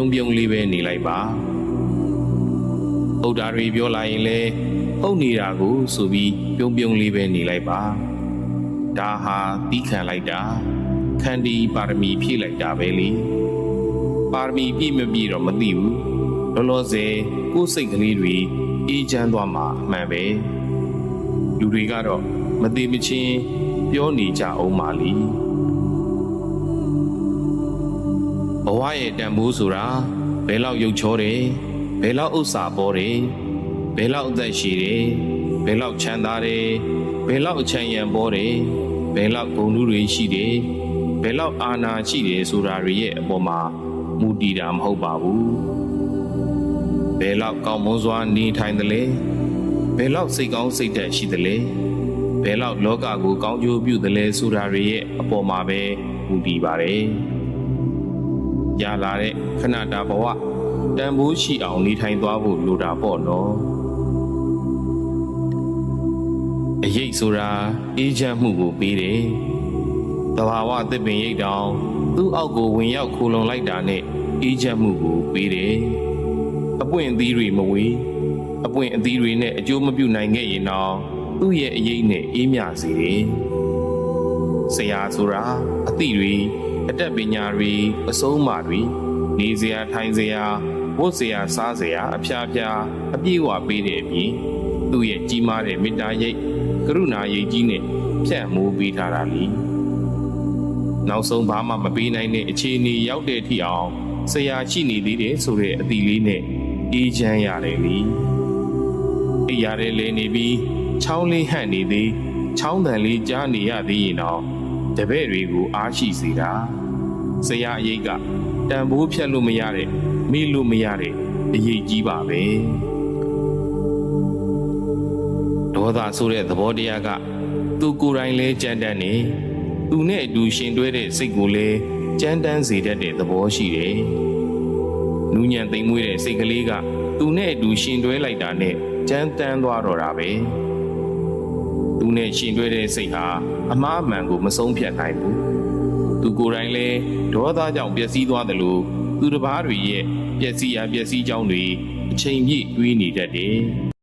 ပြုံပြုံလေးပဲနေလိုက်ပါဟုတ်တာတွေပြောလာရင်လည်းဟုတ်နေတာကိုဆိုပြီးပြုံပြုံလေးပဲနေလိုက်ပါဒါဟာတီးခံလိုက်တာခန္တီပါရမီဖြည့်လိုက်တာပဲလေပါရမီပြည့်မပြည့်တော့မသိဘူးလောလောဆယ်ကိုယ်စိတ်ကလေးတွေအေးချမ်းသွားမှာအမှန်ပဲလူတွေကတော့မသိမချင်းပြောနေကြအောင်ပါလीဘဝရဲ့တန်ဖိုးဆိုတာဘယ်လောက်ရုပ်ချောတယ်ဘယ်လောက်ဥစ္စာပေါ်တယ်ဘယ်လောက်အသက်ရှိတယ်ဘယ်လောက်ချမ်းသာတယ်ဘယ်လောက်အချမ်းရံပေါ်တယ်ဘယ်လောက်ဂုဏ်တွေရှိတယ်ဘယ်လောက်အာဏာရှိတယ်ဆိုတာတွေရဲ့အပေါ်မှာမူတည်တာမဟုတ်ပါဘူးဘယ်လောက်ကောင်းမွန်စွာနေထိုင်တယ်လဲဘယ်လောက်စိတ်ကောင်းစိတ်သက်ရှိတယ်လဲဘယ်လောက်လောကကိုကောင်းကျိုးပြုတယ်လဲဆိုတာတွေရဲ့အပေါ်မှာပဲမူတည်ပါတယ်ရလာတဲ့ခဏတာဘဝတန်ဖိုးရှိအောင်နေထိုင်သွားဖို့လိုတာပေါ့နော်အရေးဆိုတာအေးချမ်းမှုကိုပေးတယ်တဘာဝသစ်ပင်ရိတ်တောင်သူ့အောက်ကိုဝင်ရောက်ခိုလုံလိုက်တာနဲ့အေးချမ်းမှုကိုပေးတယ်အပွင့်အသီးတွေမဝေးအပွင့်အသီးတွေနဲ့အကျိုးမပြုနိုင်ခဲ့ရင်တော့သူ့ရဲ့အရေးနဲ့အေးမြစေတယ်ဆရာဆိုတာအသည့်တွေအတတ်ပညာတွေအဆုံးအမတွေနေစရာထိုင်စရာဝတ်စရာစားစရာအဖျားဖျားအပြည့်အဝပေးတဲ့အပြင်သူ့ရဲ့ကြီးမားတဲ့မေတ္တာရိပ်ကရုဏာရိပ်ကြီးနဲ့ဖြန့်မိုးပေးထားတာလीနောက်ဆုံးဘာမှမပေးနိုင်တဲ့အခြေအနေရောက်တဲ့အထိအောင်ဆရာရှိနေသေးတယ်ဆိုတဲ့အသည့်လေးနဲ့အေးချမ်းရတယ်လीအေးရတယ်လဲနေပြီးချောင်းလေးဟန့်နေသေးချောင်းတန်လေးကြားနေရသေးရင်တော့တပည့်တွေကိုအားရှိစေတာဆရာအရေးကတန်ဖိုးဖြတ်လို့မရတဲ့မေ့လို့မရတဲ့အရေးကြီးပါပဲဒေါသဆိုတဲ့သဘောတရားကသူကိုယ်တိုင်လဲကြမ်းတမ်းနေသူနဲ့အတူရှင်တွဲတဲ့စိတ်ကိုလဲကြမ်းတမ်းစေတတ်တဲ့သဘောရှိတယ်နူးညံ့သိမ်မွေးတဲ့စိတ်ကလေးကသူနဲ့အတူရှင်တွဲလိုက်တာနဲ့ကြမ်းတမ်းသွားတော့တာပဲသူနဲ့ရှင်တွဲတဲ့စိတ်ဟာအမှားအမှန်ကိုမဆုံးဖြတ်နိုင်ဘူးသူကိုယ်တိုင်လဲဒေါသကြောင့်ပျက်စီးသွားတယ်လို့သူတစ်ပါးတွေရဲ့ပျက်စီးရာပျက်စီးကြောင်းတွေအချိန်ပြည့်တွေးနေတတ်တယ်